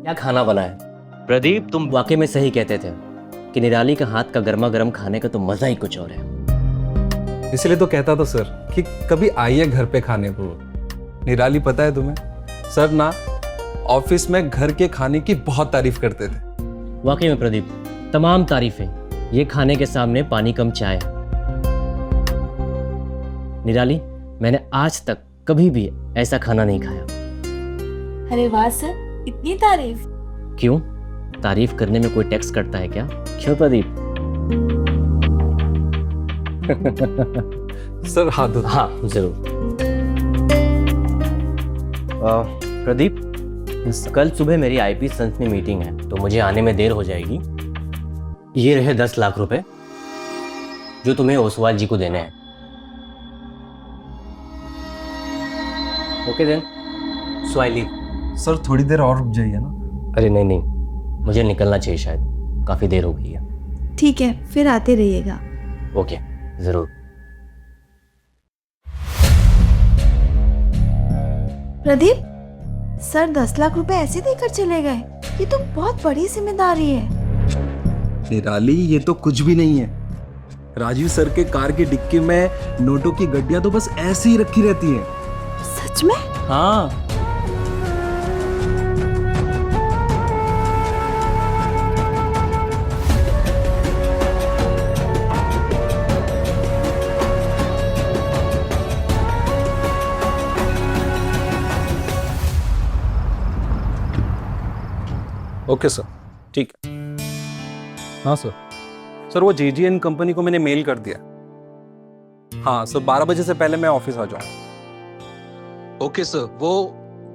क्या खाना बना है? प्रदीप, तुम वाकई में सही कहते थे कि निराली का हाथ का गर्मा गर्म खाने का तो मजा ही कुछ और है। इसलिए तो कहता था सर कि कभी आइए घर पे खाने को। निराली पता है तुम्हें, सर ना ऑफिस में घर के खाने की बहुत तारीफ करते थे। वाकई में प्रदीप, तमाम तारीफें ये खाने के सामने पानी कम चाय। निराली, मैंने आज तक कभी भी ऐसा खाना नहीं खाया। अरे वाह सर, इतनी तारीफ। क्यों? तारीफ करने में कोई टैक्स कटता है क्या? क्यों प्रदीप? सर हाथ धो। हाँ जरूर। प्रदीप, कल सुबह मेरी आईपी संस में मीटिंग है तो मुझे आने में देर हो जाएगी। ये रहे 10 लाख रुपए जो तुम्हें ओसवाल जी को देने हैं। Okay then, so I leave. Sir थोड़ी देर और रुक जाइए ना। अरे नहीं नहीं, मुझे निकलना चाहिए, शायद काफी देर हो गई है। ठीक है, फिर आते रहिएगा। ओके जरूर। प्रदीप, सर 10 लाख रुपए ऐसे देकर चले गए? ये तो बहुत बड़ी जिम्मेदारी है। निराली, ये तो कुछ भी नहीं है। राजीव सर के कार की डिक्की में नोटों की गड्डियां तो बस ऐसे ही रखी रहती हैं। सच में? हाँ। ओके सर, ठीक है। हाँ सर। सर वो JGN कंपनी को मैंने मेल कर दिया। हाँ सर, 12 बजे से पहले मैं ऑफिस आ जाऊँ। ओके सर, वो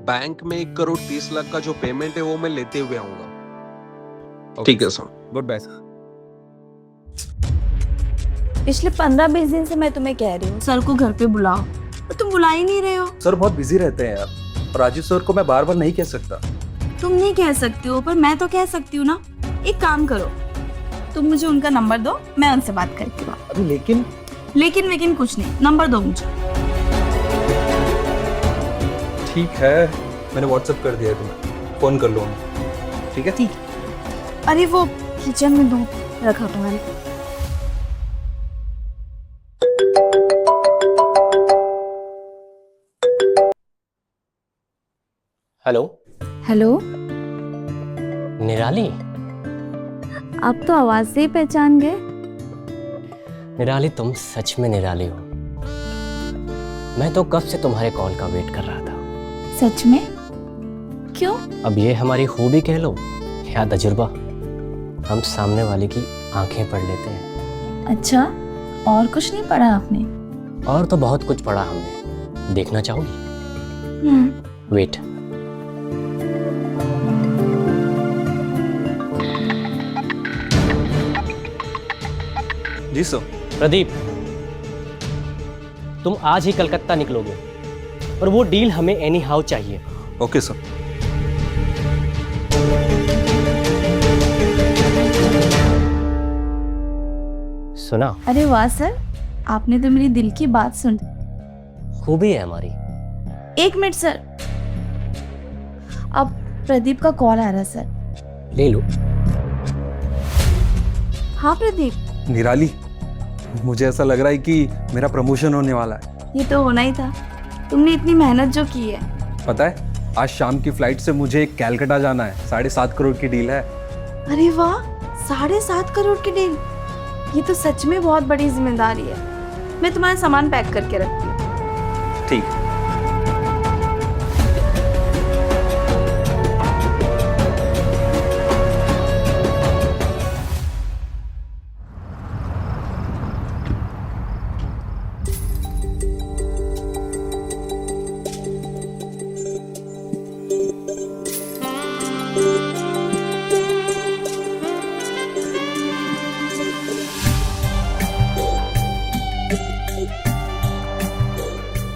बैंक में 1,30,00,000 का जो पेमेंट है वो मैं लेते हुए आऊंगा। ठीक है सर। Good bye sir. पिछले 15-20 दिन से मैं तुम्हें कह रही हूँ सर को घर पे बुलाओ, पर तुम बुला ही नहीं रहे हो। सर बहुत बिजी रहते हैं यार, और राजीव सर को मैं बार बार नहीं कह सकता। तुम नहीं कह सकती हो, पर मैं तो कह सकती हूँ ना। एक काम करो, तुम मुझे उनका नंबर दो, मैं उनसे बात करती हूँ। अभी लेकिन कुछ नहीं, नंबर दो मुझे। ठीक है, मैंने व्हाट्सएप कर दिया है तुम्हें, फोन कर लो उन्हें। ठीक है? ठीक है। अरे वो किचन में दो रखा तुम्हारे। हेलो। हेलो। निराली, आप तो आवाज से ही पहचान गए। निराली तुम सच में निराली हो। मैं तो कब से तुम्हारे कॉल का वेट कर रहा था। सच में? क्यों? अब ये हमारी खूबी कह लो या तजुर्बा, हम सामने वाले की आंखें पढ़ लेते हैं। अच्छा, और कुछ नहीं पढ़ा आपने? और तो बहुत कुछ पढ़ा हमने, देखना चाहोगी? वेट। जी सर। प्रदीप, तुम आज ही कलकत्ता निकलोगे और वो डील हमें एनी हाउ चाहिए। Okay sir. सुना? अरे वाह सर, आपने तो मेरी दिल की बात सुन। खूबी है हमारी। 1 मिनट सर, अब प्रदीप का कॉल आ रहा है सर। ले लो। हाँ प्रदीप। निराली, मुझे ऐसा लग रहा है कि मेरा प्रमोशन होने वाला है। ये तो होना ही था, तुमने इतनी मेहनत जो की है। पता है, आज शाम की फ्लाइट से मुझे कैलकाटा जाना है। 7.5 करोड़ की डील है। अरे वाह, 7.5 करोड़ की डील। ये तो सच में बहुत बड़ी जिम्मेदारी है। मैं तुम्हारा सामान पैक करके रखती हूँ। ठीक है।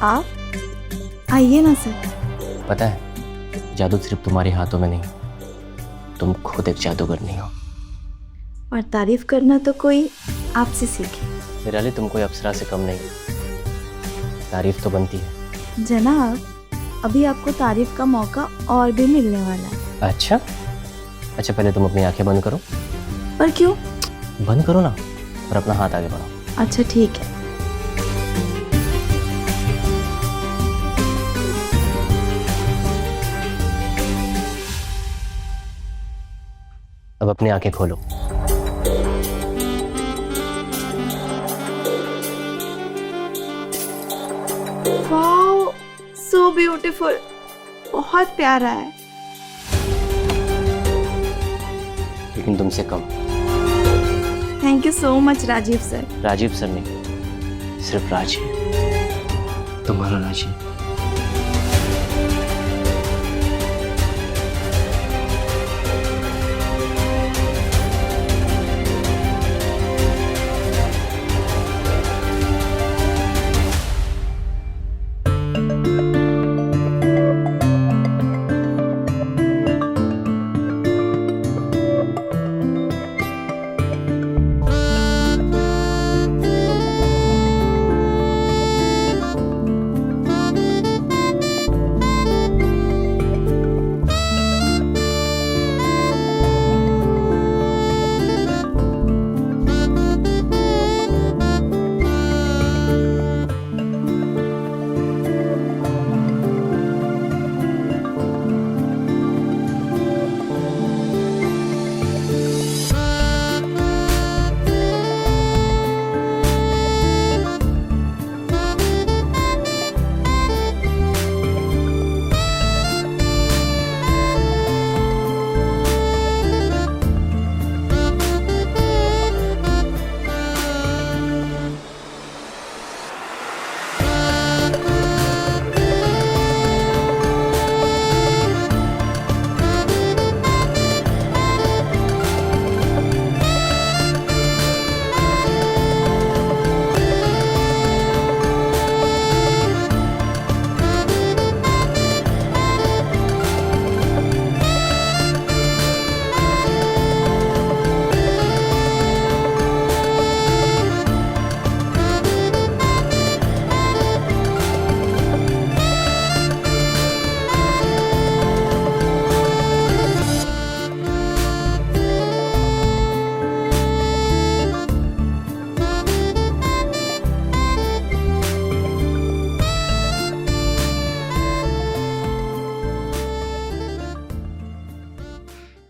आप आइए ना सर। पता है, जादू सिर्फ तुम्हारे हाथों में नहीं, तुम खुद एक जादूगरनी हो। और तारीफ करना तो कोई आपसे सीखे। निराली, तुम कोई अप्सरा से कम नहीं। तारीफ तो बनती है। जनाब, अभी आपको तारीफ का मौका और भी मिलने वाला है। अच्छा अच्छा, पहले तुम अपनी आंखें बंद करो। पर क्यों? बंद करो ना और अपना हाथ आगे बढ़ाओ। अच्छा ठीक है। अब अपनी आंखें खोलो। वाओ, सो ब्यूटीफुल, बहुत प्यारा है। लेकिन तुमसे कम। Thank you so much Rajiv sir. Rajiv sir नहीं, सिर्फ राजीव, तुम्हारा राजीव।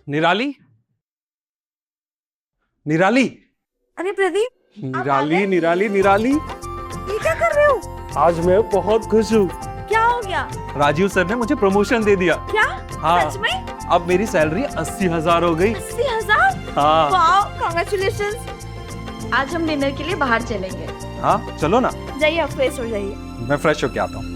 निराली, निराली, अरे प्रदीप, निराली, निराली, निराली, ये क्या कर रहे हो? आज मैं बहुत खुश हूँ। क्या हो गया? राजीव सर ने मुझे प्रमोशन दे दिया। क्या? हाँ, सच में? अब मेरी सैलरी 80,000 हो गई। 80,000? हाँ वाओ, कांग्रेचुलेशंस। आज हम डिनर के लिए बाहर चलेंगे। हाँ, चलो ना। जाइए, आप फ्रेश हो जाइए। मैं फ्रेश होके आता हूँ।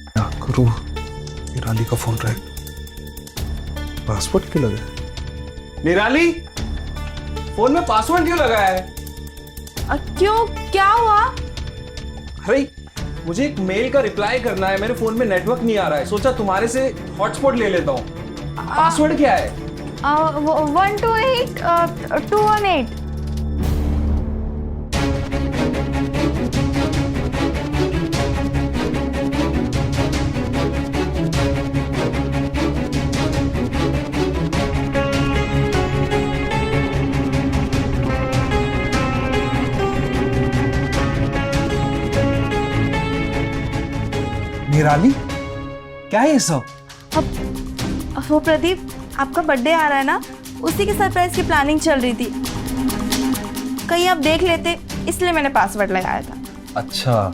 क्या करूं? निराली का फोन रहे, पासवर्ड क्यों लगा है? निराली, फोन में पासवर्ड क्यों लगाया है? क्यों, क्या हुआ? अरे मुझे एक मेल का रिप्लाई करना है, मेरे फोन में नेटवर्क नहीं आ रहा है, सोचा तुम्हारे से हॉटस्पॉट ले लेता हूँ। पासवर्ड क्या है? 128 218। निराली, क्या है ये सब? वो प्रदीप, आपका बर्थडे आ रहा है ना, उसी के सरप्राइज की प्लानिंग चल रही थी। कहीं आप देख लेते, इसलिए मैंने पासवर्ड लगाया था। अच्छा,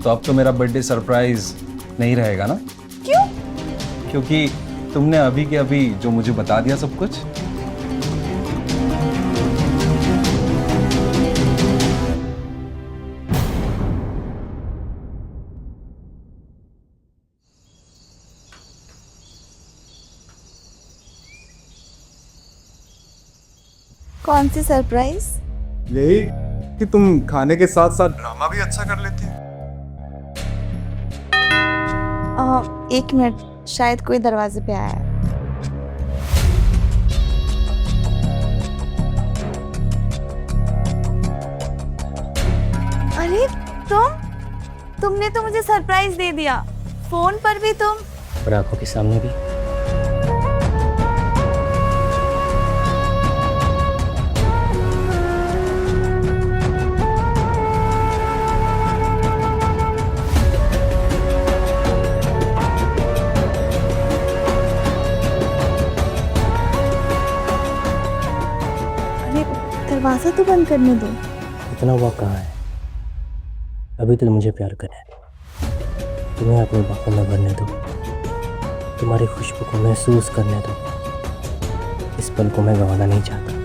तो अब तो मेरा बर्थडे सरप्राइज नहीं रहेगा ना? क्यों? क्योंकि तुमने अभी के अभी जो मुझे बता दिया सब कुछ। कौन सी सरप्राइज? यही कि तुम खाने के साथ साथ ड्रामा भी अच्छा कर लेती हो। एक मिनट, शायद कोई दरवाजे पे आया है। अरे तुमने तो मुझे सरप्राइज दे दिया, फोन पर भी तुम। और आंखों के सामने भी। अरे दरवाजा तो बंद करने दो। इतना वक्त कहाँ है? अभी तो मुझे प्यार करे, तुम्हें अपनी बाहों में भरने दो, तुम्हारी खुशबू को महसूस करने दो। इस पल को मैं गंवाना नहीं चाहता।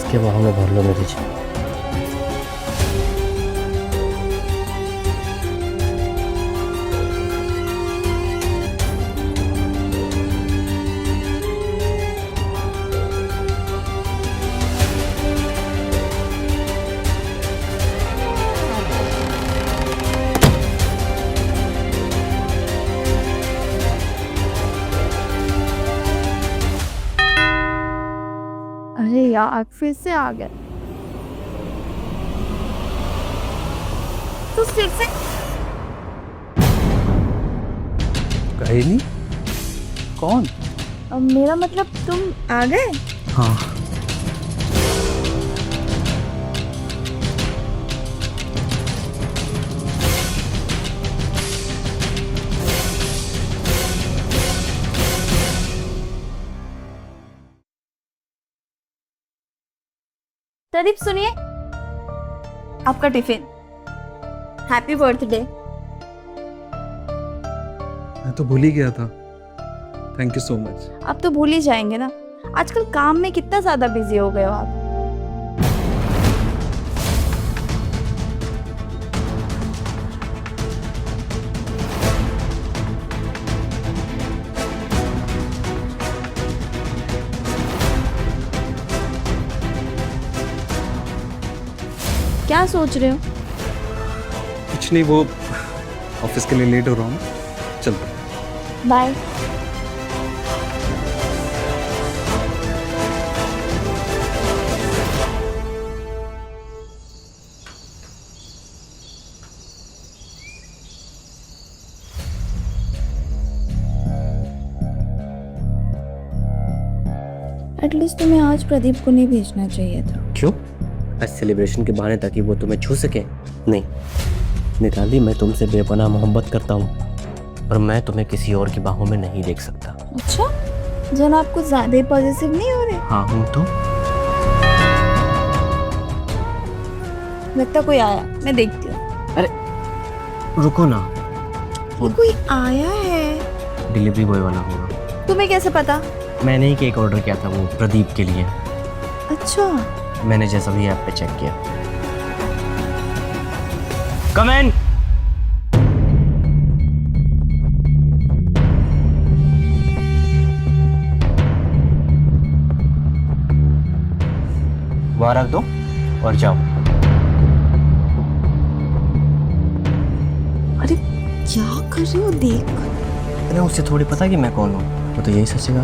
के बाहों में भर लो मेरी जान। अरे यार, फिर से आ गए तो फिर से। कहीं नहीं। कौन? मेरा मतलब तुम आ गए। हाँ। प्रदीप सुनिए, आपका टिफिन। Happy birthday. मैं तो भूल ही गया था। Thank you so much. आप तो भूल ही जाएंगे ना, आजकल काम में कितना ज्यादा बिजी हो गए हो आप। क्या सोच रहे हो? कुछ नहीं, वो ऑफिस के लिए लेट हो रहा हूँ, चलता। बाय। एटलीस्ट तुम्हें आज प्रदीप को नहीं भेजना चाहिए था। क्यों? आज सेलिब्रेशन के बहाने ताकि वो तुम्हें छू सके? नहीं निताली, मैं तुमसे बेपनाह मोहब्बत करता हूँ और मैं तुम्हें किसी और की बाहों में नहीं देख सकता। अच्छा, जनाब कुछ ज्यादा ही पॉजिटिव नहीं हो रहे? हाँ हूँ तो। लगता कोई आया, मैं देखती हूँ। अरे रुको ना, ये कोई आया है। डिलीवरी बॉय वाला होगा। तुम्हें कैसे पता? मैंने ही केक ऑर्डर किया था, वो प्रदीप के लिए। अच्छा, मैंने जैसा भी ऐप पे चेक किया। कम इन। वहां रख दो और जाओ। अरे क्या कर रहे हो? देख। अरे उसे थोड़ी पता कि मैं कौन हूँ, वो तो यही सोचेगा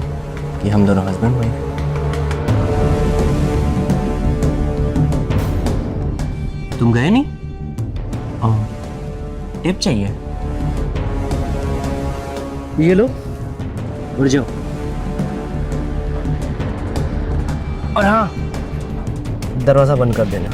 कि हम दोनों हस्बैंड वाइफ। तुम गए नहीं? टिप चाहिए? ये लो, उड़ जाओ। और हाँ, दरवाजा बंद कर देना।